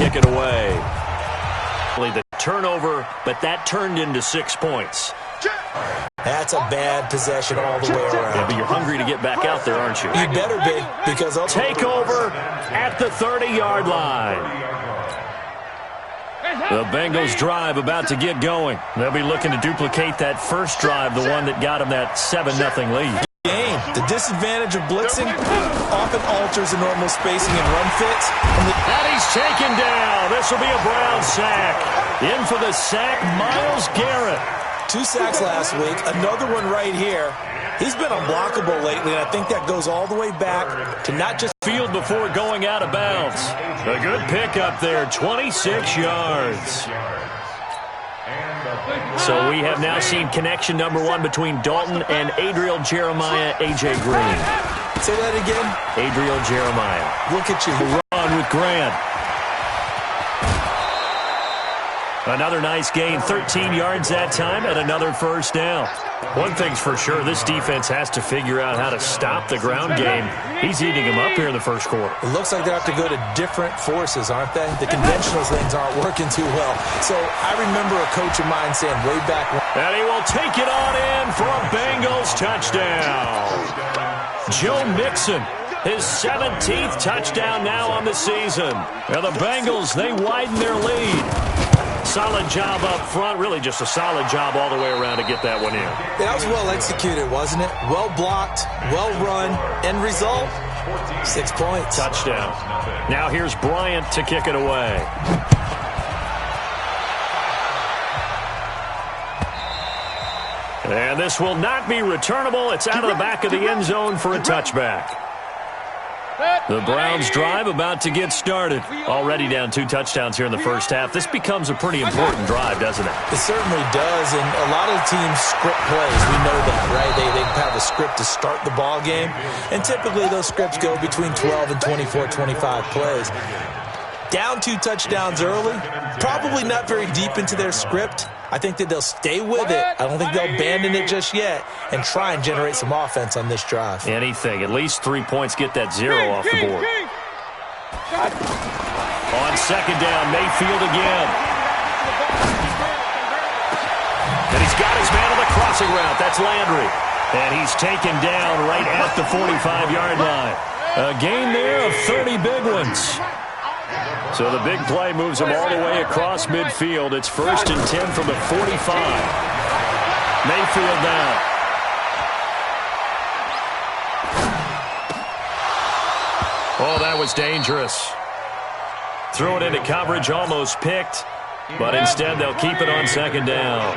kick it away. The turnover, but that turned into 6 points. That's a bad possession all the way around. Yeah, but you're hungry to get back out there, aren't you? You better be, because I'll take over at the 30-yard line. The Bengals drive about to get going. They'll be looking to duplicate that first drive, the one that got them that 7-0 lead. The disadvantage of blitzing often alters the normal spacing and run fits. And he's taken down. This will be a Brown sack. In for the sack, Myles Garrett. 2 sacks last week, another one right here. He's been unblockable lately, and I think that goes all the way back to not just field before going out of bounds. A good pickup there, 26 yards. So we have now seen connection number 1 between Dalton and Adriel Jeremiah, A.J. Green. Say that again. Adriel Jeremiah. Look at you. Run with Grant. Another nice gain, 13 yards that time, and another first down. One thing's for sure, this defense has to figure out how to stop the ground game. He's eating them up here in the first quarter. It looks like they have to go to different forces, aren't they? The conventional things aren't working too well. So I remember a coach of mine saying way back when. And he will take it on in for a Bengals touchdown. Joe Mixon. His 17th touchdown now on the season. Now the Bengals, they widen their lead. Solid job up front. Really just a solid job all the way around to get that one in. That was well executed, wasn't it? Well blocked, well run. End result, 6 points. Touchdown. Now here's Bryant to kick it away. And this will not be returnable. It's out of the back of the end zone for a touchback. The Browns drive about to get started. Already down 2 touchdowns here in the first half. This becomes a pretty important drive, doesn't it? It certainly does, and a lot of teams script plays. We know that, right? They have a script to start the ball game, and typically those scripts go between 12 and 24, 25 plays. Down 2 touchdowns early, probably not very deep into their script. I think that they'll stay with it. I don't think they'll abandon it just yet and try and generate some offense on this drive. Anything. At least 3 points. Get that 0 off the board. On second down, Mayfield again. And he's got his man on the crossing route. That's Landry. And he's taken down right at the 45-yard line. A gain there of 30 big ones. So the big play moves him all the way across midfield. It's 1st and 10 from the 45. Mayfield now. Oh, that was dangerous. Threw it into coverage, almost picked. But instead, they'll keep it on second down.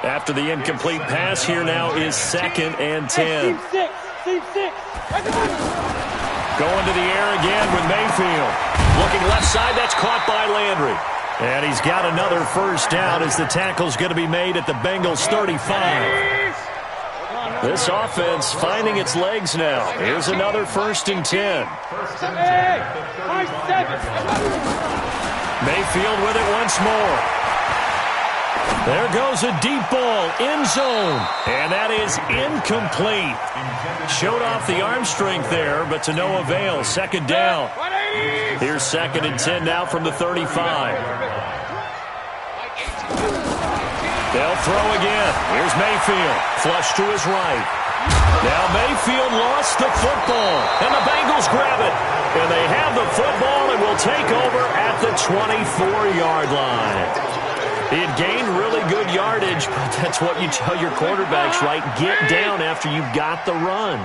After the incomplete pass, here now is 2nd and 10. Going to the air again with Mayfield. Looking left side, that's caught by Landry. And he's got another first down as the tackle's going to be made at the Bengals 35. This offense finding its legs now. Here's another 1st and 10. Mayfield with it once more. There goes a deep ball, end zone, and that is incomplete. Showed off the arm strength there, but to no avail. Second down. Here's 2nd and 10 now from the 35. They'll throw again. Here's Mayfield, flush to his right. Now Mayfield lost the football, and the Bengals grab it. And they have the football and will take over at the 24-yard line. He had gained really good yardage, but that's what you tell your quarterbacks, right? Get down after you've got the run.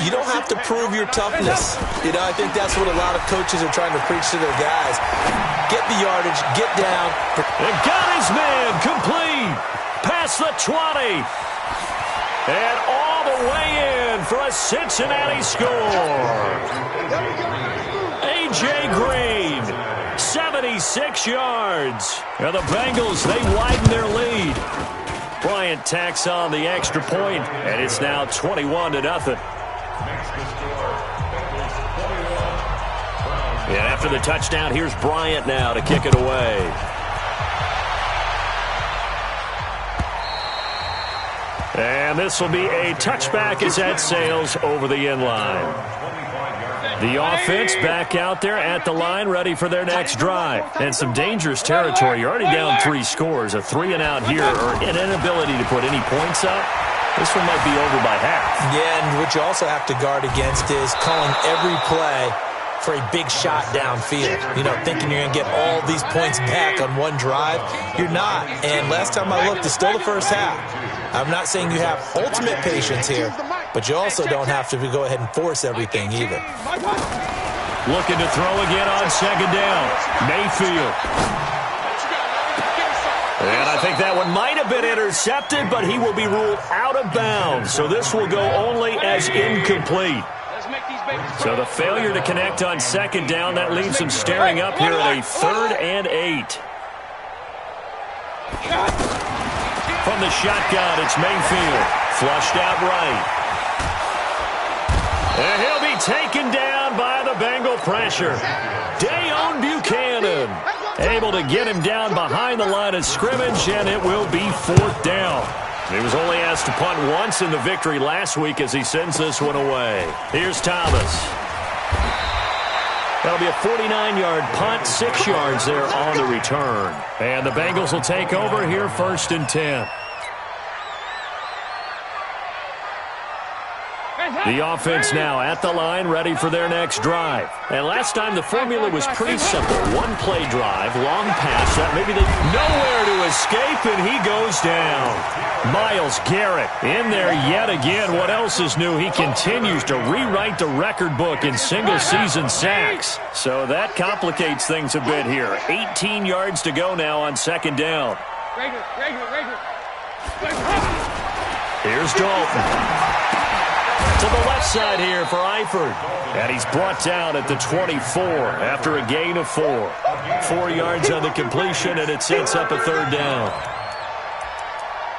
You don't have to prove your toughness. You know, I think that's what a lot of coaches are trying to preach to their guys. Get the yardage, get down. And got his man complete. Past the 20. And all the way in for a Cincinnati score. A.J. Green. 76 yards. Now the Bengals, they widen their lead. Bryant tacks on the extra point, and it's now 21-0. And after the touchdown, here's Bryant now to kick it away. And this will be a touchback as that sails over the end line. The offense back out there at the line, ready for their next drive. And some dangerous territory. You're already down 3 scores. A 3-and-out here, or an inability to put any points up. This one might be over by half. Yeah, and what you also have to guard against is calling every play for a big shot downfield. You know, thinking you're going to get all these points back on one drive. You're not. And last time I looked, it's still the first half. I'm not saying you have ultimate patience here, but you also don't have to go ahead and force everything either. Looking to throw again on second down. Mayfield. And I think that one might have been intercepted, but he will be ruled out of bounds. So this will go only as incomplete. So the failure to connect on second down, that leaves him staring up here at a 3rd and 8. From the shotgun, it's Mayfield. Flushed out right. And he'll be taken down by the Bengal pressure. Dayon Buchanan able to get him down behind the line of scrimmage, and it will be 4th down. He was only asked to punt once in the victory last week as he sends this one away. Here's Thomas. That'll be a 49-yard punt, 6 yards there on the return. And the Bengals will take over here 1st and 10. The offense now at the line, ready for their next drive. And last time the formula was pretty simple. 1-play drive, long pass, maybe they nowhere to escape, and he goes down. Myles Garrett in there yet again. What else is new? He continues to rewrite the record book in single-season sacks. So that complicates things a bit here. 18 yards to go now on second down. Here's Dalton. To the left side here for Eifert. And he's brought down at the 24 after a gain of 4. 4 yards on the completion, and it sets up a 3rd down.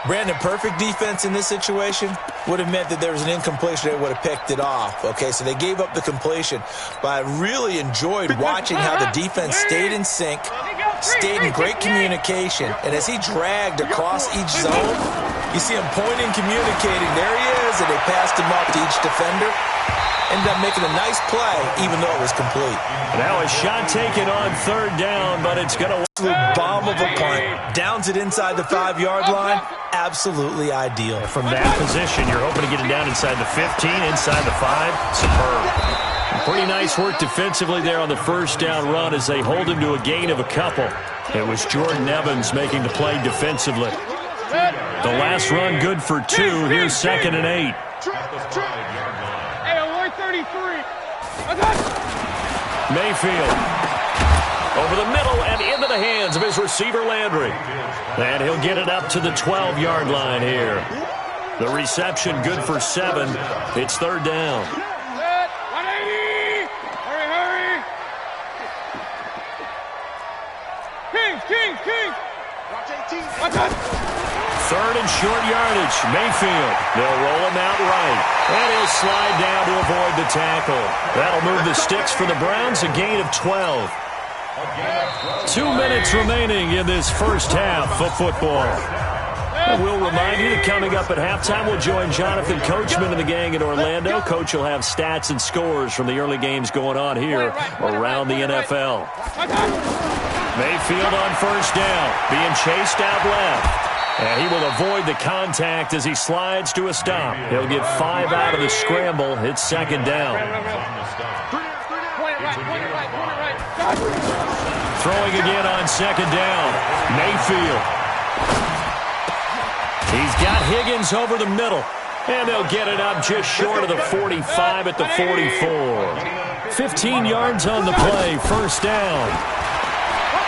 Brandon, perfect defense in this situation would have meant that there was an incompletion. They would have picked it off. Okay, so they gave up the completion. But I really enjoyed watching how the defense stayed in sync, stayed in great communication. And as he dragged across each zone, you see him pointing, communicating. There he is, and they passed him off to each defender. Ended up making a nice play, even though it was complete. Now a shot taken on 3rd down, but it's going to... Bomb of a punt. Downs it inside the 5-yard line. Absolutely ideal. From that position, you're hoping to get it down inside the 15, inside the 5. Superb. Pretty nice work defensively there on the 1st down run as they hold him to a gain of a couple. It was Jordan Evans making the play defensively. The last run good for 2. Here's 2nd and 8. Mayfield. Over the middle and into the hands of his receiver, Landry. And he'll get it up to the 12-yard line here. The reception good for 7. It's 3rd down. 180! Hurry! King! Watch 18. 3rd and short yardage. Mayfield. They'll roll him out right. And he'll slide down to avoid the tackle. That'll move the sticks for the Browns, a gain of 12. 2 minutes remaining in this first half of football. And we'll remind you that coming up at halftime, we'll join Jonathan Coachman and the gang in Orlando. Coach will have stats and scores from the early games going on here around the NFL. Mayfield on 1st down, being chased out left. And he will avoid the contact as he slides to a stop. He'll get 5 out of the scramble. It's 2nd down. Throwing again on 2nd down. Mayfield. He's got Higgins over the middle. And they'll get it up just short of the 45 at the 44. 15 yards on the play. 1st down.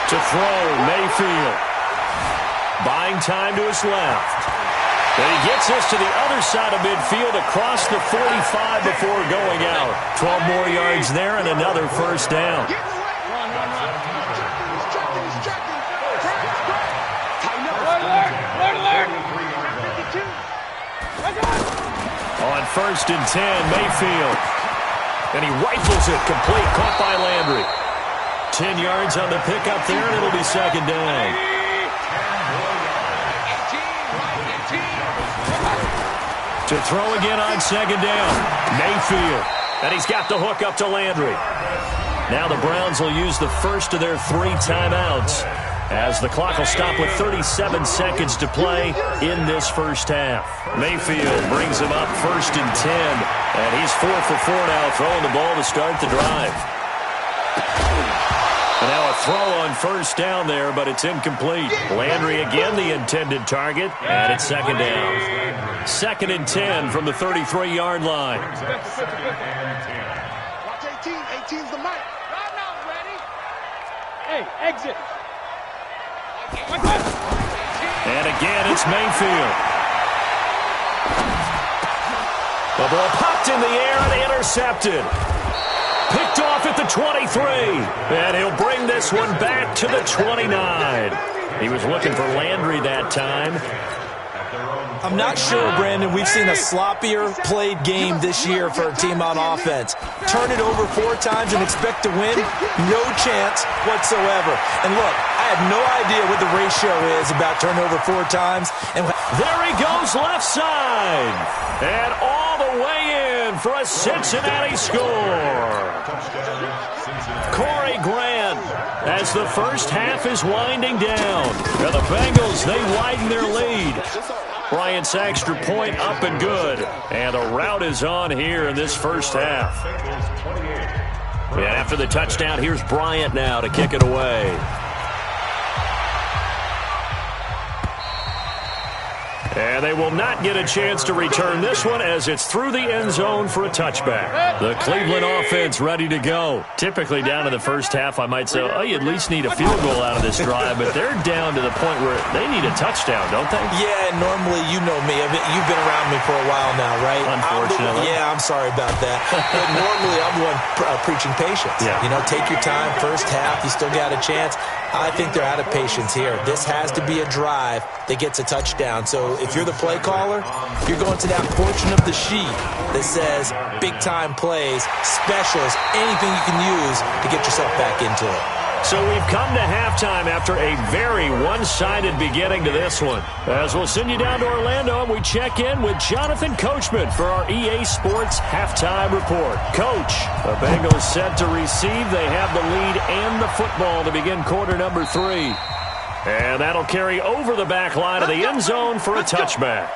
To throw, Mayfield. Buying time to his left. And he gets us to the other side of midfield across the 45 before going out. 12 more yards there and another 1st down. On 1st and 10, Mayfield. And he rifles it complete, caught by Landry. 10 yards on the pickup there, and it'll be 2nd down. To throw again on 2nd down. Mayfield. And he's got the hook up to Landry. Now the Browns will use the first of their 3 timeouts as the clock will stop with 37 seconds to play in this first half. Mayfield brings him up 1st and 10. And he's 4 for 4 now, throwing the ball to start the drive. And now a throw on 1st down there, but it's incomplete. Landry again the intended target, and it's 2nd down. 2nd and 10 from the 33-yard line. Watch 18. 18's the mic. I'm not ready. Hey, exit. And again, it's Mayfield. The ball popped in the air and intercepted. Picked off at the 23. And he'll bring this one back to the 29. He was looking for Landry that time. I'm not sure, Brandon, we've seen a sloppier played game this year for a team on offense. Turn it over 4 times and expect to win? No chance whatsoever. And look, I have no idea what the ratio is about turnover 4 times. And there he goes left side. And all the way in for a Cincinnati score. Corey Grant as the first half is winding down. And the Bengals, they widen their lead. Bryant's extra point up and good. And the rout is on here in this first half. And after the touchdown, here's Bryant now to kick it away. And they will not get a chance to return this one as it's through the end zone for a touchback. The Cleveland offense ready to go. Typically down to the first half, I might say, oh, you at least need a field goal out of this drive, but they're down to the point where they need a touchdown, don't they? Yeah, normally, you know me. You've been around me for a while now, right? Unfortunately. I'm sorry about that. But normally, I'm one preaching patience. Yeah. You know, take your time. First half, you still got a chance. I think they're out of patience here. This has to be a drive that gets a touchdown. So if you're the play caller, you're going to that portion of the sheet that says big-time plays, specials, anything you can use to get yourself back into it. So we've come to halftime after a very one-sided beginning to this one. As we'll send you down to Orlando, and we check in with Jonathan Coachman for our EA Sports Halftime Report. Coach, the Bengals set to receive. They have the lead and the football to begin quarter number 3. And that'll carry over the back line of the end zone for a touchback.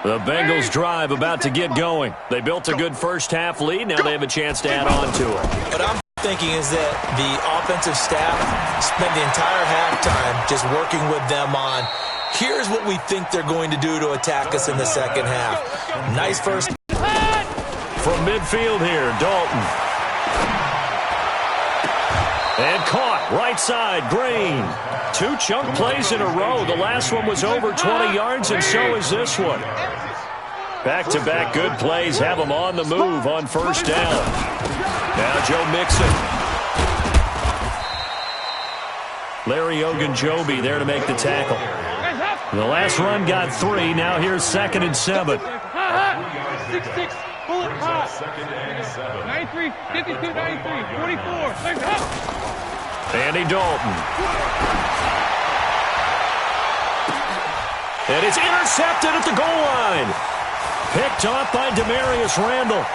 The Bengals drive about to get going. They built a good first half lead. Now they have a chance to add on to it. What I'm thinking is that the offensive staff spent the entire halftime just working with them on, here's what we think they're going to do to attack us in the second half. Nice first. From midfield here, Dalton. And caught, right side, Green. 2 chunk plays in a row. The last one was over 20 yards, and so is this one. Back-to-back good plays have them on the move on first down. Now Joe Mixon. Larry Ogunjobi there to make the tackle. The last run got 3. Now here's 2nd and 7. 6-6, bullet hot. 93, 52, 93, 44. Andy Dalton. And it's intercepted at the goal line. Picked off by Demarius Randall.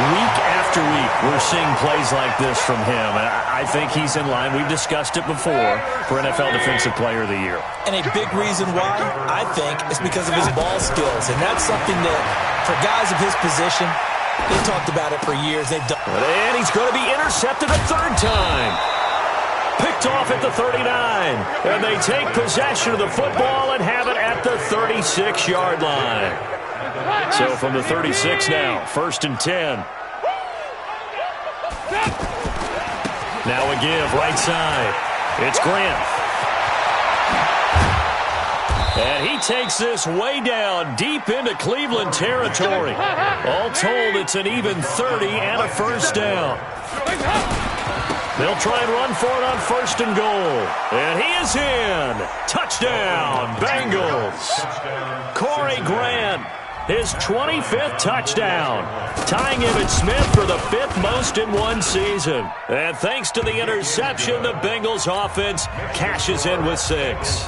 Week after week, we're seeing plays like this from him. And I think he's in line. We've discussed it before for NFL Defensive Player of the Year. And a big reason why, I think, is because of his ball skills. And that's something that, for guys of his position, they've talked about it for years. They've done. And he's going to be intercepted a 3rd time. Picked off at the 39. And they take possession of the football and have it at the 36-yard line. So from the 36 now, 1st and 10. Now a give, right side. It's Grant. And he takes this way down, deep into Cleveland territory. All told, it's an even 30 and a first down. They'll try and run for it on 1st and goal. And he is in. Touchdown, Bengals. Corey Grant, his 25th touchdown, tying Emmitt Smith for the 5th most in one season. And thanks to the interception, the Bengals offense cashes in with 6.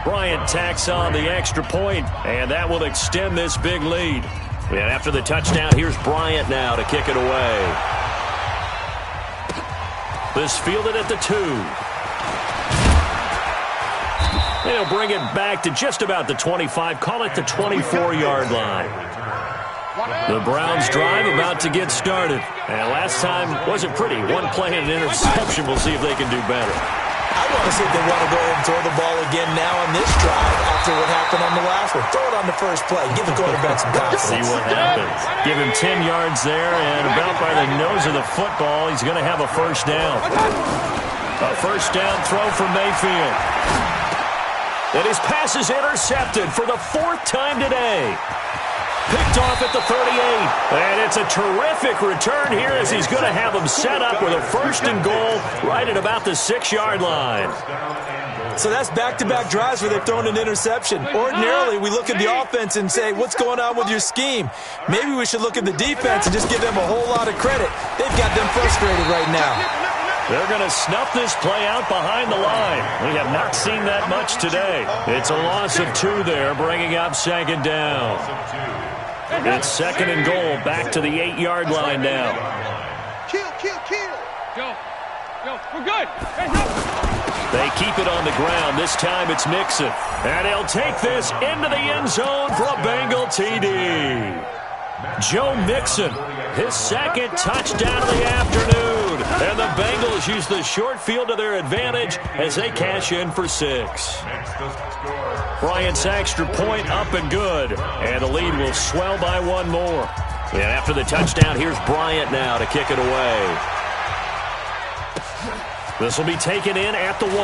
Bryant tacks on the extra point, and that will extend this big lead. And after the touchdown, here's Bryant now to kick it away. This fielded at the 2. They'll bring it back to just about the 25. Call it the 24-yard line. The Browns drive about to get started. And last time wasn't pretty. One play and an interception. We'll see if they can do better. I want to see if they want to go ahead and throw the ball again now on this drive after what happened on the last one. Throw it on the first play. Give the quarterback some confidence. See what happens. Give him 10 yards there, and about by the nose of the football, he's going to have a first down. A first down throw from Mayfield. And his pass is intercepted for the 4th time today. Picked off at the 38. And it's a terrific return here as he's going to have him set up with a 1st and goal right at about the 6-yard line. So that's back-to-back drives where they've thrown an interception. Ordinarily, we look at the offense and say, what's going on with your scheme? Maybe we should look at the defense and just give them a whole lot of credit. They've got them frustrated right now. They're going to snuff this play out behind the line. We have not seen that much today. It's a loss of 2 there, bringing up 2nd down. It's 2nd and goal, back to the 8-yard line now. Kill. Go. We're good. Hey, no. They keep it on the ground. This time it's Mixon. And he'll take this into the end zone for a Bengal TD. Joe Mixon, his 2nd touchdown of the afternoon. And the Bengals use the short field to their advantage as they cash in for 6. Bryant's extra point up and good. And the lead will swell by 1 more. And after the touchdown, here's Bryant now to kick it away. This will be taken in at the 1.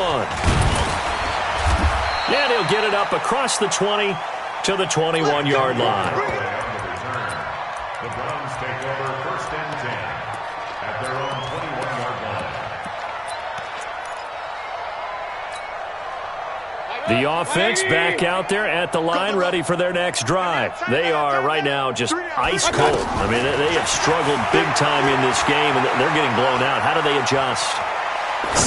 And he'll get it up across the 20 to the 21-yard line. The Browns take over 1st and 10 at their own 21-yard line. The offense back out there at the line, ready for their next drive. They are right now just ice cold. I mean, they have struggled big time in this game, and they're getting blown out. How do they adjust?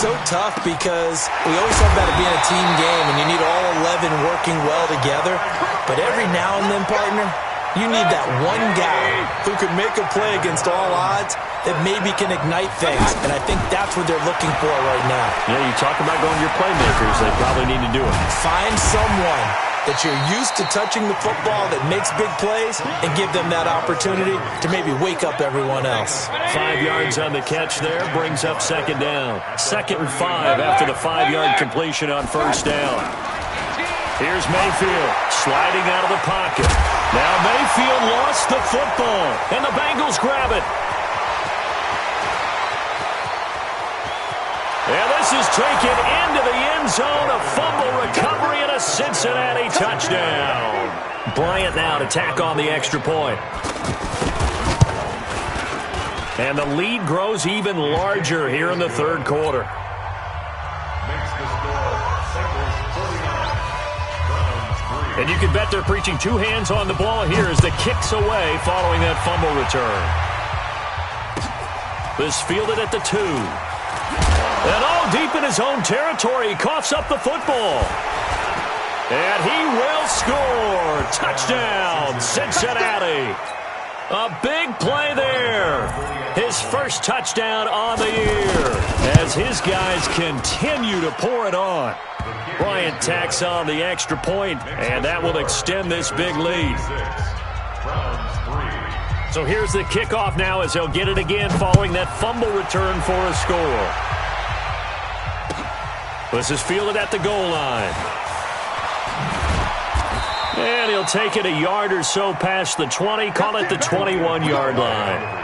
So tough because we always talk about it being a team game, and you need all 11 working well together. But every now and then, partner, you need that one guy who can make a play against all odds that maybe can ignite things. And I think that's what they're looking for right now. Yeah, you talk about going to your playmakers. They probably need to do it. Find someone that you're used to touching the football that makes big plays and give them that opportunity to maybe wake up everyone else. 5 yards on the catch there brings up 2nd down. 2nd and 5 after the 5-yard completion on 1st down. Here's Mayfield sliding out of the pocket. Now Mayfield lost the football, and the Bengals grab it. And this is taken into the end zone. A fumble recovery and a Cincinnati touchdown. Bryant now to tack on the extra point. And the lead grows even larger here in the 3rd quarter. Makes the score Bengals 49, Browns 3. And you can bet they're preaching 2 hands on the ball here as the kick's away following that fumble return. This fielded at the 2. And all deep in his own territory, he coughs up the football. And he will score. Touchdown, Cincinnati. A big play there. His 1st touchdown on the year as his guys continue to pour it on. Bryant tacks on the extra point, and that will extend this big lead. So here's the kickoff now as they'll get it again following that fumble return for a score. This is fielded at the goal line. And he'll take it a yard or so past the 20, call it the 21-yard line.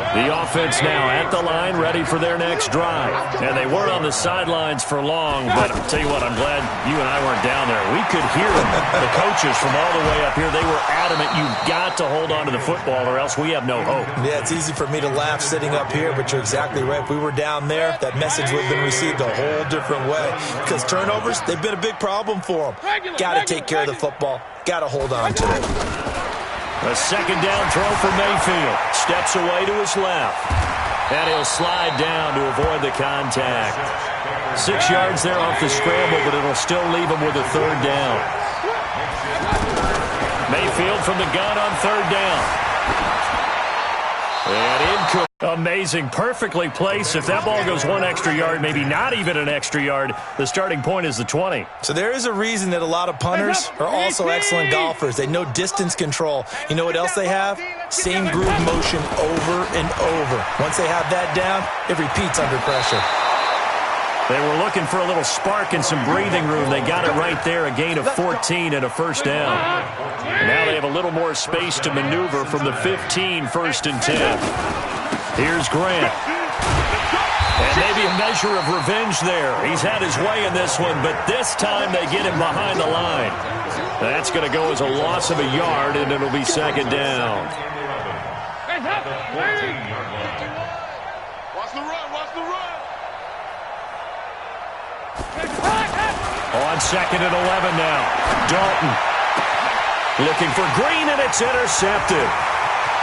The offense now at the line, ready for their next drive. And they weren't on the sidelines for long, but I'll tell you what, I'm glad you and I weren't down there. We could hear them, the coaches from all the way up here. They were adamant, you've got to hold on to the football or else we have no hope. Yeah, it's easy for me to laugh sitting up here, but you're exactly right. If we were down there, that message would have been received a whole different way. Because turnovers, they've been a big problem for them. Got to take care of the football. Got to hold on to it. A 2nd down throw for Mayfield. Steps away to his left. And he'll slide down to avoid the contact. 6 yards there off the scramble, but it'll still leave him with a third down. Mayfield from the gun on third down. And in. Amazing. Perfectly placed. If that ball goes 1 extra yard, maybe not even an extra yard, the starting point is the 20. So there is a reason that a lot of punters are also excellent golfers. They know distance control. You know what else they have? Same groove motion over and over. Once they have that down, it repeats under pressure. They were looking for a little spark and some breathing room. They got it right there, a gain of 14 and a first down. And now they have a little more space to maneuver from the 15, 1st and 10. Here's Grant. And maybe a measure of revenge there. He's had his way in this one, but this time they get him behind the line. That's going to go as a loss of a yard, and it'll be 2nd down. Watch the run, watch the run. On 2nd and 11 now. Dalton looking for Green, and it's intercepted.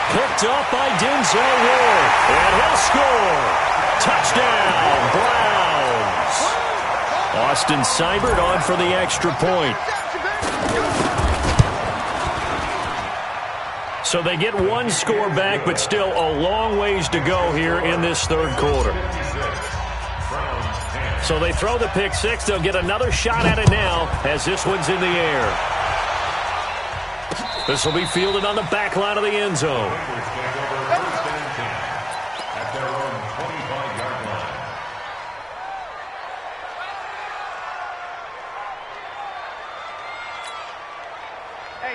Picked up by Denzel Ward. And he'll score. Touchdown, Browns. Austin Seibert on for the extra point. So they get 1 score back, but still a long ways to go here in this 3rd quarter. So they throw the pick 6. They'll get another shot at it now as this one's in the air. This will be fielded on the back line of the end zone.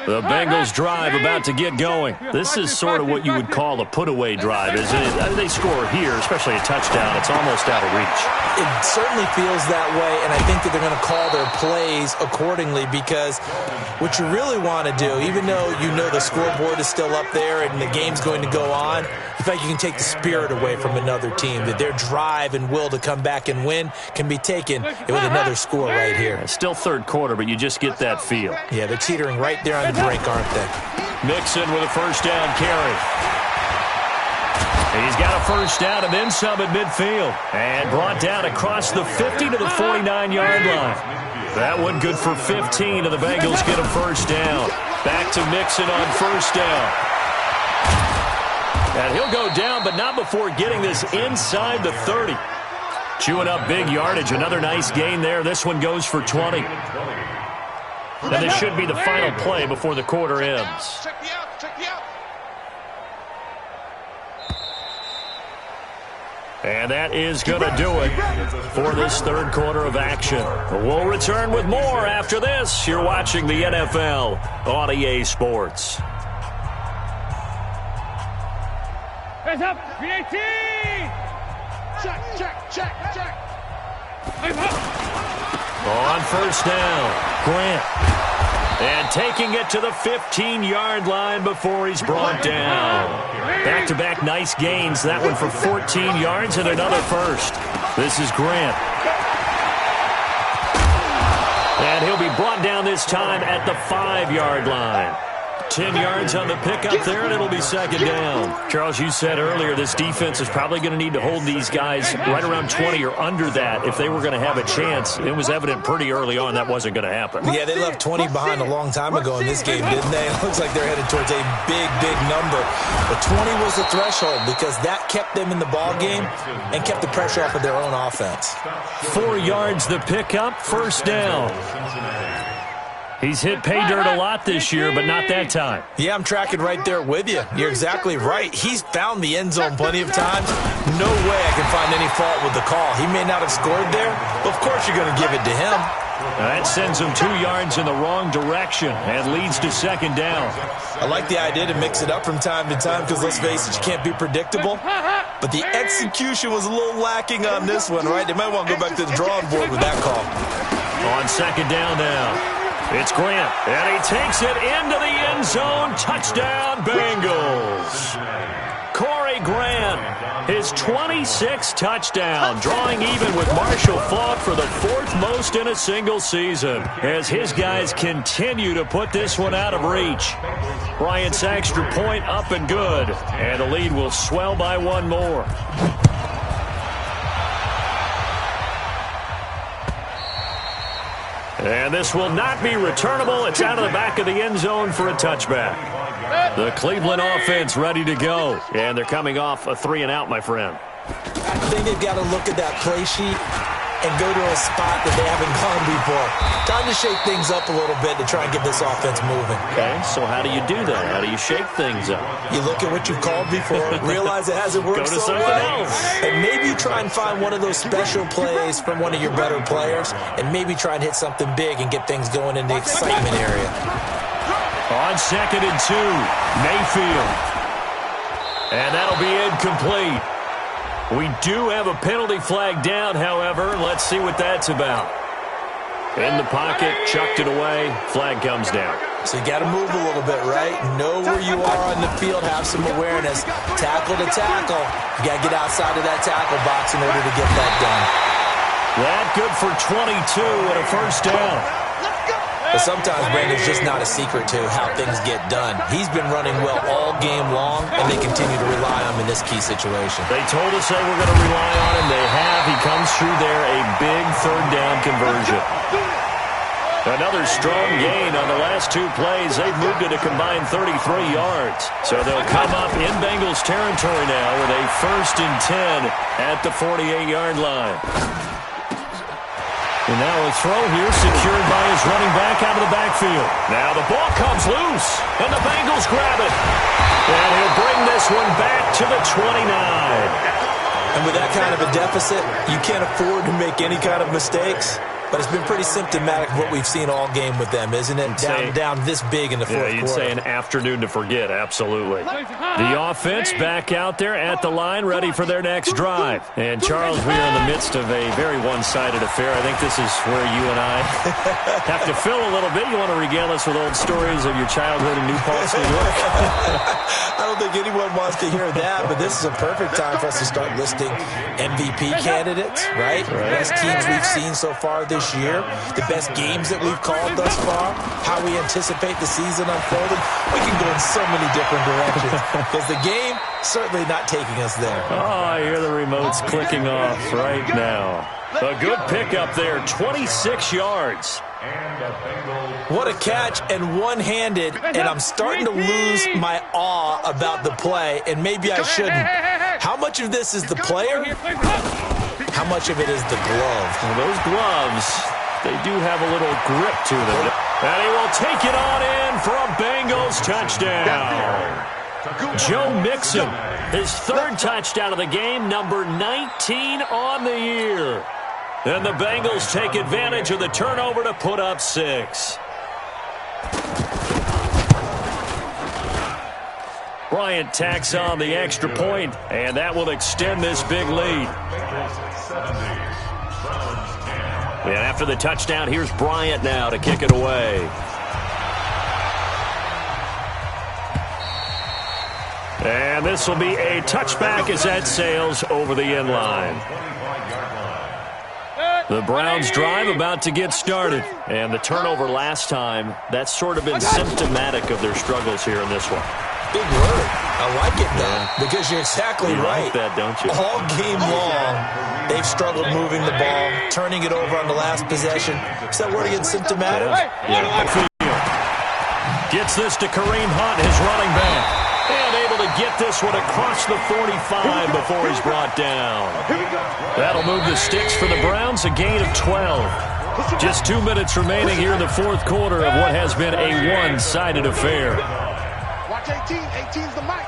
The Bengals drive about to get going. This is sort of what you would call a put-away drive, isn't it? They score here, especially a touchdown. It's almost out of reach. It certainly feels that way, and I think that they're going to call their plays accordingly, because what you really want to do, even though you know the scoreboard is still up there and the game's going to go on, in fact, you can take the spirit away from another team, that their drive and will to come back and win can be taken with another score right here. It's still 3rd quarter, but you just get that feel. Yeah, they're teetering right there on the brink, aren't they? Mixon with a 1st down carry. He's got a 1st down and then some at midfield. And brought down across the 50 to the 49-yard line. That one good for 15, and the Bengals get a 1st down. Back to Mixon on 1st down. And he'll go down, but not before getting this inside the 30. Chewing up big yardage. Another nice gain there. This one goes for 20. And this should be the final play before the quarter ends. Check me out, check me out. And that is going to do it for this 3rd quarter of action. We'll return with more after this. You're watching the NFL on EA Sports. Hands up, 318. Check, check, check, check. On 1st down, Grant. And taking it to the 15-yard line before he's brought down. Back-to-back nice gains. That one for 14 yards and another 1st. This is Grant. And he'll be brought down this time at the 5-yard line. 10 yards on the pickup there, and it'll be 2nd down. Charles, you said earlier this defense is probably going to need to hold these guys right around 20 or under that if they were going to have a chance. It was evident pretty early on that wasn't going to happen. Yeah, they left 20 behind a long time ago in this game, didn't they? It looks like they're headed towards a big, big number. But 20 was the threshold because that kept them in the ball game and kept the pressure off of their own offense. 4 yards the pickup, 1st down. He's hit pay dirt a lot this year, but not that time. Yeah, I'm tracking right there with you. You're exactly right. He's found the end zone plenty of times. No way I can find any fault with the call. He may not have scored there, but of course you're going to give it to him. That sends him 2 yards in the wrong direction and leads to 2nd down. I like the idea to mix it up from time to time because, let's face it, you can't be predictable. But the execution was a little lacking on this one, right? They might want to go back to the drawing board with that call. On 2nd down now. It's Grant, and he takes it into the end zone. Touchdown, Bengals. Corey Grant, his 26th touchdown, drawing even with Marshall Faulk for the 4th most in a single season, as his guys continue to put this one out of reach. Bryant's extra point up and good, and the lead will swell by one more. And this will not be returnable. It's out of the back of the end zone for a touchback. The Cleveland offense ready to go. And they're coming off a 3-and-out, my friend. I think they've got to look at that play sheet and go to a spot that they haven't gone before. Time to shake things up a little bit to try and get this offense moving. Okay, so how do you do that? How do you shake things up? You look at what you've called before, realize it hasn't worked so well, and maybe you try and find one of those special plays from one of your better players, and maybe try and hit something big and get things going in the excitement area. On 2nd and 2, Mayfield. And that'll be incomplete. We do have a penalty flag down, however. Let's see what that's about. In the pocket, chucked it away. Flag comes down. So you got to move a little bit, right? Know where you are on the field. Have some awareness. Tackle to tackle. You got to get outside of that tackle box in order to get that done. That good for 22 and a first down. But sometimes, Brandon, it's just not a secret to how things get done. He's been running well all game long, and they continue to rely on him in this key situation. They told us they were going to rely on him. They have. He comes through there, a big third down conversion. Another strong gain on the last 2 plays. They've moved it a combined 33 yards. So they'll come up in Bengals territory now with a 1st and 10 at the 48-yard line. And now a throw here secured by his running back out of the backfield. Now the ball comes loose, and the Bengals grab it. And he'll bring this one back to the 29. And with that kind of a deficit, you can't afford to make any kind of mistakes. But it's been pretty symptomatic of what we've seen all game with them, isn't it? Down this big in the fourth quarter. You'd say an afternoon to forget, absolutely. The offense back out there at the line, ready for their next drive. And, Charles, we are in the midst of a very one-sided affair. I think this is where you and I have to fill a little bit. You want to regale us with old stories of your childhood in New Paltz, New York? I don't think anyone wants to hear that, but this is a perfect time for us to start listing MVP candidates, right? Best teams we've seen so far this year, the best games that we've called thus far, how we anticipate the season unfolding. We can go in so many different directions because the game certainly not taking us there. Oh, I hear the remotes clicking off right now. A good pickup there, 26 yards. What a catch, and one-handed, and I'm starting to lose my awe about the play, and maybe I shouldn't. How much of this is the player? How much of it is the glove? Well, those gloves, they do have a little grip to them. And he will take it on in for a Bengals touchdown. Joe Mixon, his 3rd touchdown of the game, number 19 on the year. And the Bengals take advantage of the turnover to put up 6. Bryant tacks on the extra point, and that will extend this big lead. And after the touchdown, here's Bryant now to kick it away. And this will be a touchback as that sails over the end line. The Browns drive about to get started. And the turnover last time, that's sort of been symptomatic of their struggles here in this one. Big word. I like it, though, because you're exactly right. You like that, don't you? All game long, they've struggled moving the ball, turning it over on the last possession. Is that word again symptomatic? Yeah. Gets this to Kareem Hunt, his running back. And able to get this one across the 45 before he's brought down. That'll move the sticks for the Browns, a gain of 12. Just 2 minutes remaining here in the fourth quarter of what has been a one-sided affair. Watch 18. 18's the mic.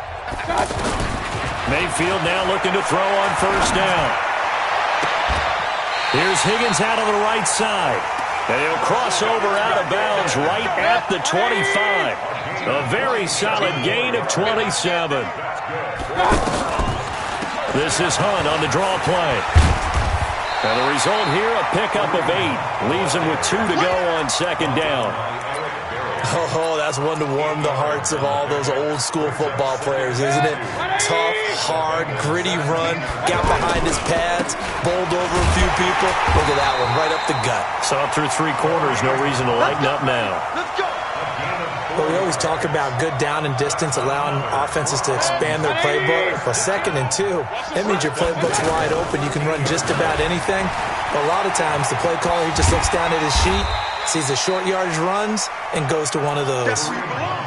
Mayfield now looking to throw on first down. Here's Higgins out on the right side. And he'll cross over out of bounds right at the 25. A very solid gain of 27. This is Hunt on the draw play. And the result here, a pickup of 8. Leaves him with 2 to go on second down. Oh, that's one to warm the hearts of all those old school football players, isn't it? Tough, hard, gritty run, got behind his pads, bowled over a few people. Look at that one, right up the gut. Saw through 3 quarters, no reason to lighten up now. Let's go. Well, we always talk about good down and distance, allowing offenses to expand their playbook. Well, 2nd and 2, that means your playbook's wide open. You can run just about anything. But a lot of times, the play caller, he just looks down at his sheet, sees the short yardage runs, and goes to one of those.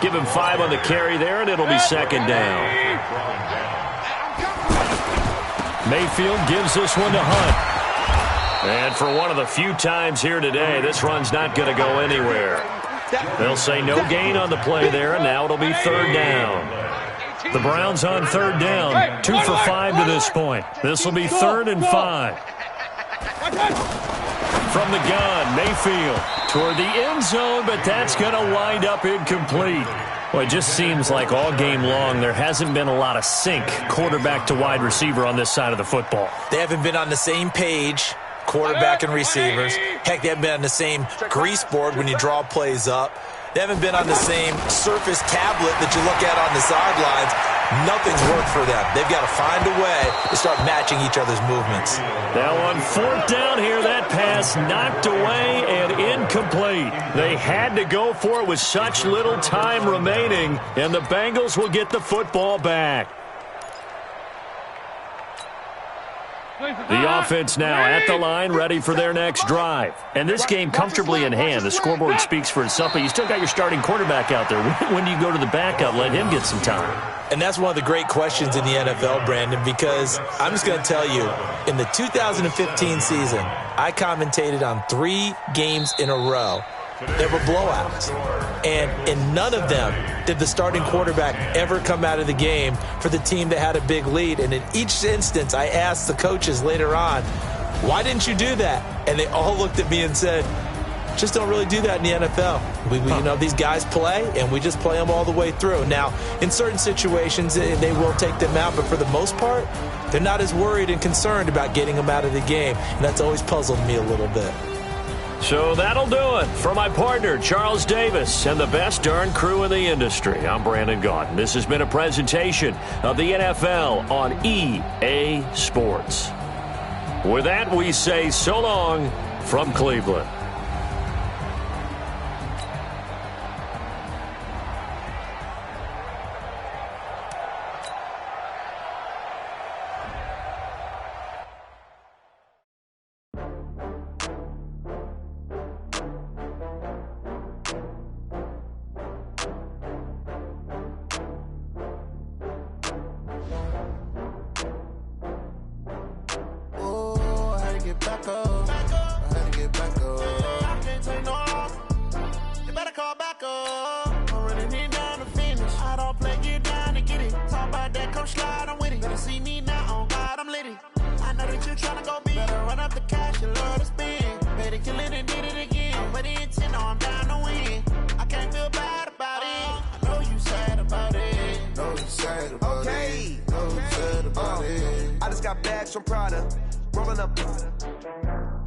Give him 5 on the carry there, and it'll be 2nd down. Mayfield gives this one to Hunt. And for one of the few times here today, this run's not going to go anywhere. They'll say no gain on the play there, and now it'll be 3rd down. The Browns on 3rd down, 2 for 5 to this point. This will be 3rd and 5. From the gun, Mayfield toward the end zone, but that's going to wind up incomplete. Well, it just seems like all game long there hasn't been a lot of sync quarterback to wide receiver on this side of the football. They haven't been on the same page, quarterback and receivers. Heck, they haven't been on the same grease board when you draw plays up. They haven't been on the same surface tablet that you look at on the sidelines. Nothing's worked for them. They've got to find a way to start matching each other's movements. Now on 4th down here, that pass knocked away and incomplete. They had to go for it with such little time remaining, and the Bengals will get the football back. The offense now at the line, ready for their next drive. And this game comfortably in hand. The scoreboard speaks for itself, but you still got your starting quarterback out there. When do you go to the backup? Let him get some time. And that's one of the great questions in the NFL, Brandon, because I'm just going to tell you, in the 2015 season, I commentated on 3 games in a row. There were blowouts. And in none of them did the starting quarterback ever come out of the game for the team that had a big lead. And in each instance, I asked the coaches later on, why didn't you do that? And they all looked at me and said, just don't really do that in the NFL. You know, these guys play, and we just play them all the way through. Now, in certain situations, they will take them out, but for the most part, they're not as worried and concerned about getting them out of the game. And that's always puzzled me a little bit. So that'll do it for my partner, Charles Davis, and the best darn crew in the industry. I'm Brandon Gaudin. This has been a presentation of the NFL on EA Sports. With that, we say so long from Cleveland.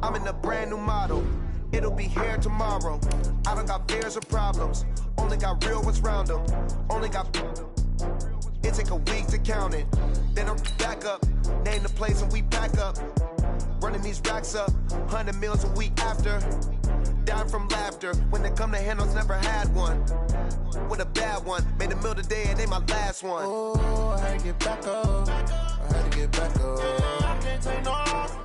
I'm in a brand new model. It'll be here tomorrow. I don't got fears or problems. Only got real ones round them. Only got... It take a week to count it. Then I'm back up. Name the place and we pack up. Running these racks up. 100 meals a week after. Dying from laughter. When they come to handles, never had one. With a bad one. Made a meal today and ain't my last one. Oh, I had to get back up. I had to get back up. I can't take no off.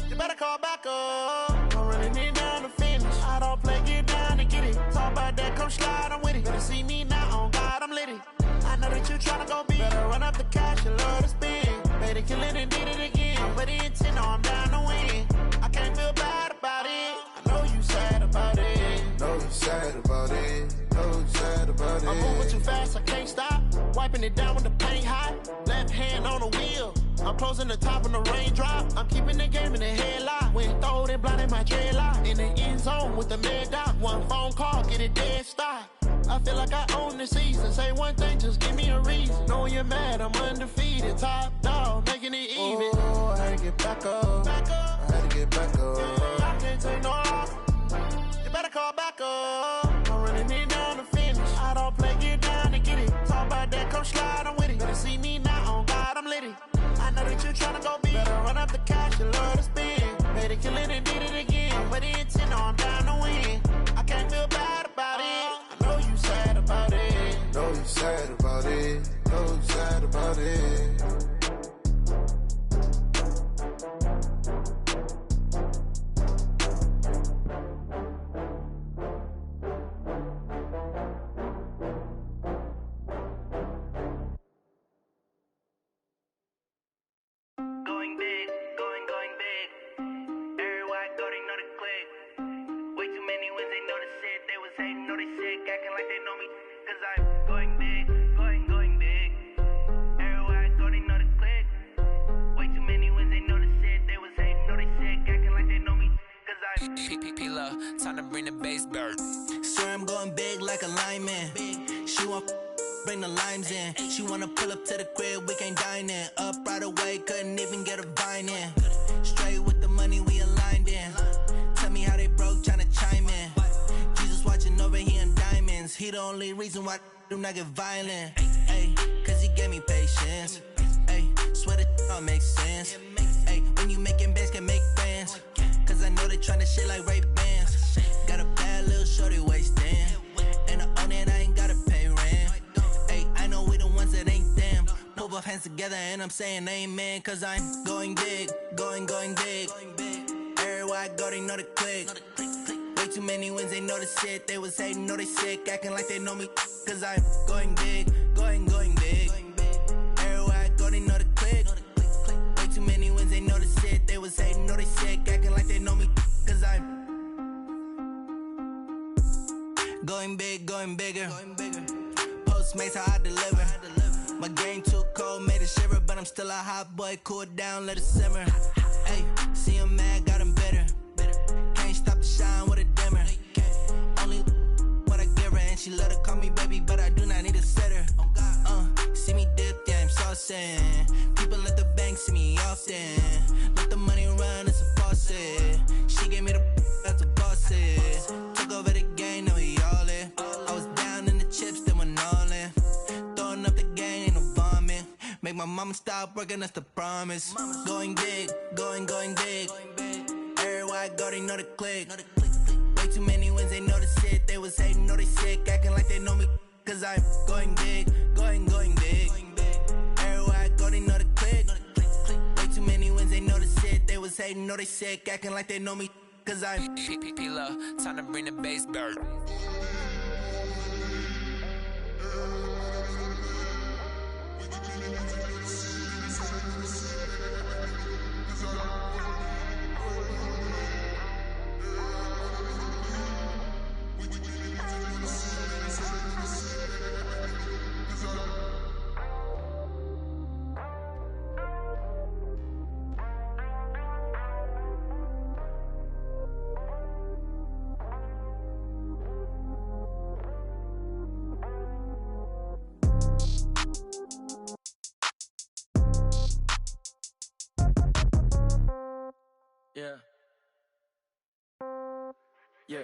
You better call back up. I'm running it down to finish. I don't play, get down to get it. Talk about that, come slide, I'm with it. Better see me now, on God, I'm litty. I know that you tryna go big. Better run up the cash, you love to spend. Made a killing and did it again. But the intent, no, I'm down to win. I can't feel bad about it. I know you sad about it. Know you sad about it. Know you sad about it. I'm moving too fast, I can't stop. Wiping it down with the paint hot. Left hand on the wheel. I'm closing the top when the raindrop. I'm keeping the game in the headlock. When throwed and blinded my dreadlock. In the end zone with the mad dot. One phone call, get it dead stop. I feel like I own the season. Say one thing, just give me a reason. Knowing you're mad, I'm undefeated. Top dog, making it even. Oh, I had to get back up. I had to get back up. I can't take no off. You better call back up. I'm running it down. about it. Time to bring the bass bird. Swear I'm going big like a lineman. She want bring the limes in. She wanna pull up to the crib, we can't dine in. Up right away, couldn't even get a vine in. Straight with the money we aligned in. Tell me how they broke, tryna chime in. Jesus watching over here in diamonds. He the only reason why I do not get violent. Ay, cause he gave me patience. Ay, swear that all makes sense. Ay, when you making bands, can make friends. Cause I know they tryna shit like Ray-Bans. Got a bad little shorty wasting. And I own it, I ain't gotta pay rent. Ay, I know we the ones that ain't them. Pull both hands together and I'm saying amen. Cause I'm going big, going big. Everywhere I go, they know the click. Way too many wins, they know the shit. They was hating, know they sick, acting like they know me. Cause I'm going big, going big. Everywhere I go, they know the click. Way too many wins, they know the shit. They was hating, know they sick, acting like they know me. Cause I'm going big, going bigger. Postmates, how I deliver. My game too cold, made it shiver. But I'm still a hot boy, cool it down, let it simmer. Hey, see him mad, got him bitter. Can't stop the shine with a dimmer. Only what I give her, and she love to call me baby, but I do not need a sitter. See me dip, yeah, I'm saucing. People at the bank see me often. Let the money run, it's a faucet. She gave me the that's a bosses. Took over the game, now we all in. I was down in the chips, then went all in. Throwing up the game, ain't no vomit. Make my mama stop working, that's the promise. Going big, going big. Everywhere I go, they know the click. Way too many wins, they know the shit. They was hating, know they sick, acting like they know me. Cause I'm going big, going big. Everywhere I go, they know the click. Way too many wins, they know the shit. They was hating, know they sick, acting like they know me. Cause I'm P-P-P-P-Love, time to bring the bass bird. Yeah. Hey,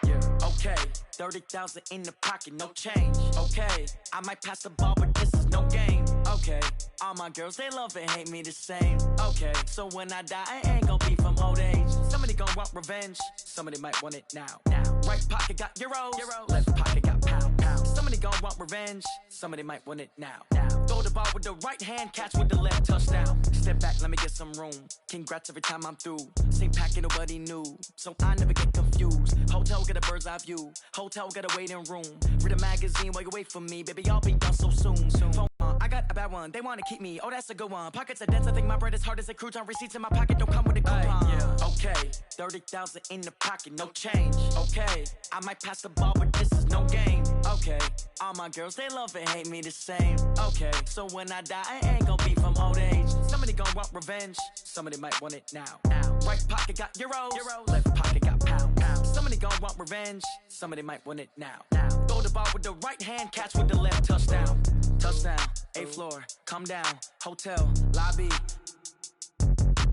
yeah. Okay, 30,000 in the pocket, no change. Okay, I might pass the ball, but this is no game. Okay, all my girls, they love and hate me the same. Okay, so when I die, I ain't gon' be from old age. Somebody gon' want revenge, somebody might want it now. Right pocket got euros, left pocket got pound. Somebody gon' want revenge, somebody might want it now. Throw the ball with the right hand, catch with the left, touchdown. Step back, let me get some room. Congrats every time I'm through. Same packet, nobody knew, so I never get confused. Hotel get a bird's eye view, hotel get a waiting room. Read a magazine while you wait for me, baby, I'll be done so soon. Phone, I got a bad one, they wanna keep me, oh that's a good one. Pockets are dense, I think my bread is hard as a crouton. Receipts in my pocket don't come with a coupon. Okay, 30,000 in the pocket, no change. Okay, I might pass the ball, but this is no game. Okay, all my girls, they love and hate me the same. Okay, so when I die, I ain't gon' be from old age. Somebody gon' want revenge, somebody might want it now. Right pocket got euros, left pocket got pound. Somebody gon' want revenge, somebody might want it now. Throw the ball with the right hand, catch with the left, touchdown. Touchdown, 8th floor, come down, hotel, lobby.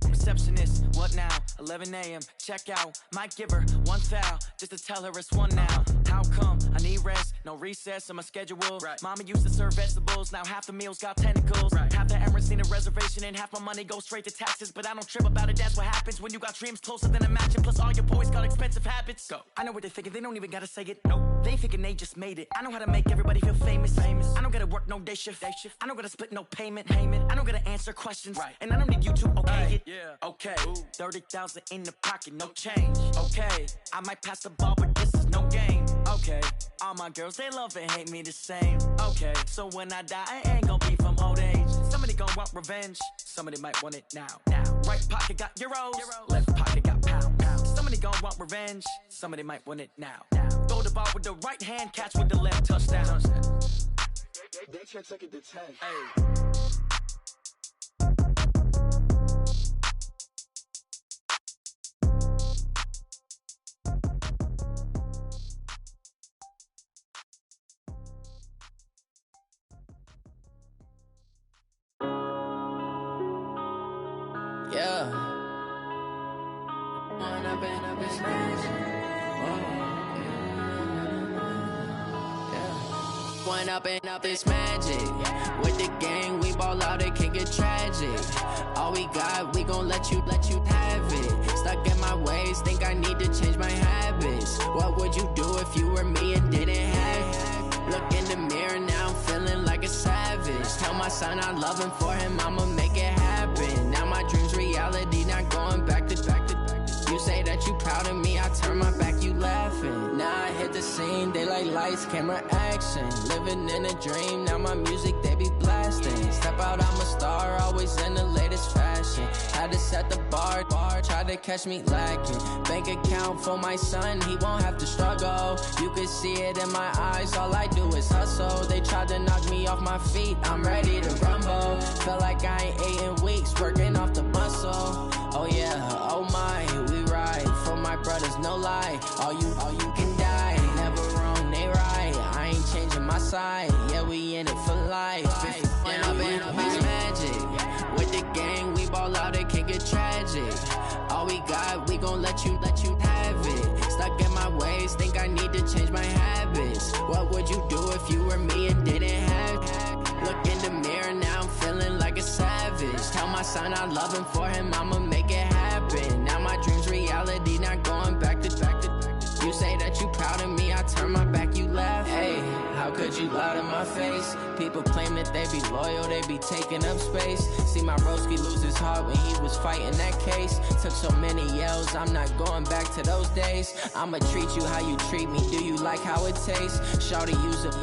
Receptionist, what now? 11 a.m., check out. Might give her one foul, just to tell her it's one now. How come? I need rest, no recess in my schedule. Right. Mama used to serve vegetables, now half the meals got tentacles. Right. Half the errands need a reservation and half my money goes straight to taxes. But I don't trip about it, that's what happens when you got dreams closer than a match. And plus all your boys got expensive habits. Go. I know what they're thinking, they don't even gotta say it. Nope. They thinking they just made it. I know how to make everybody feel famous. I don't gotta work no day shift. I don't gotta split no payment. I don't gotta answer questions. Right. And I don't need you to okay it. Yeah. Okay. 30,000 in the pocket, no change. Okay. I might pass the ball, but this is no game. Okay. All my girls, they love and hate me the same. Okay. So when I die, I ain't gonna be from old age. Somebody gon' want revenge. Somebody might want it now. Right pocket got euros. Left pocket got pounds. Somebody gon' want revenge. Somebody might want it now. Throw the ball with the right hand, catch with the left, touchdown. They can't take it to 10. Hey. Yeah. When I've been up this magic. When up this magic. With the gang, we ball out, it can get tragic. All we got, we gon' let you have it. Stuck in my ways, think I need to change my habits. What would you do if you were me and didn't have it? Look in the mirror, now I'm feeling like a savage. Tell my son I love him, for him I'ma make it happen. Now my dream's reality, not going back to. You say that you proud of me, I turn my back, you laughing. Now I hit the scene, they like lights, camera, action. Living in a dream, now my music, they be blasting. Step out, I'm a star, always in the latest fashion. Had to set the bar, try to catch me lacking. Bank account for my son, he won't have to struggle. You can see it in my eyes, all I do is hustle. They tried to knock me off my feet, I'm ready to rumble. Felt like I ain't ate in weeks, working off the muscle. Oh yeah, oh my, we ride for my brothers, no lie. All you can die, never wrong, they right. I ain't changing my side, yeah, we in it for life. When I've been up this magic. With the gang, we ball out, it can get tragic. All we got, we gon' let you have it. Stuck in my ways, think I need to change my habits. What would you do if you were me and didn't have it? Look in the mirror, now I'm feeling like a savage. Tell my son I love him, for him I'ma make it happen. Now my dream's reality, not going back to. You say that you proud of me, I turn my back, you laugh. Hey, how could you lie to my face? People claim that they be loyal, they be taking up space. See my broski lose his heart when he was fighting that case. Took so many yells, I'm not going back to those days. I'ma treat you how you treat me, do you like how it tastes? Shawty, use it.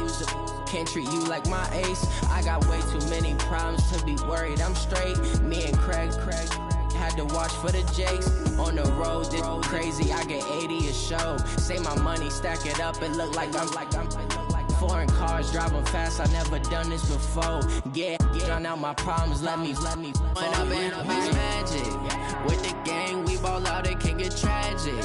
Can't treat you like my ace. I got way too many problems to be worried, I'm straight. Me and Craig had to watch for the Jakes. On the road, this crazy, I get 80 a show. Save my money, stack it up, it look like I'm foreign cars, driving fast, I never done this before. Yeah, drown out my problems, let me. When I've been up this magic. With the gang, we ball out, it can get tragic.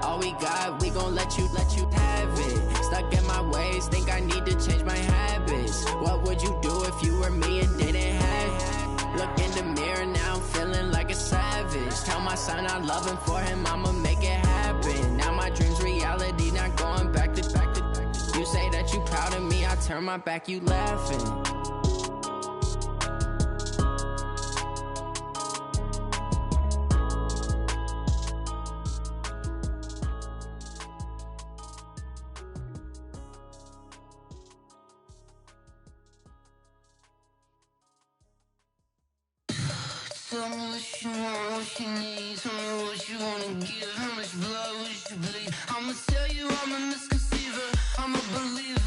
All we got, we gon' let you have it. Stuck in my ways, think I need to change my habits. What would you do if you were me and didn't have it? Look in the mirror, now I'm feeling like a savage. Tell my son I love him, for him I'ma make it happen. Now my dream's reality, not going back to. You say that you proud of me, I turn my back, you laughing. Tell me what you want, what you need. Tell me what you wanna give. How much blood would you bleed? I'ma tell you I'm a misconceiver, I'm a believer.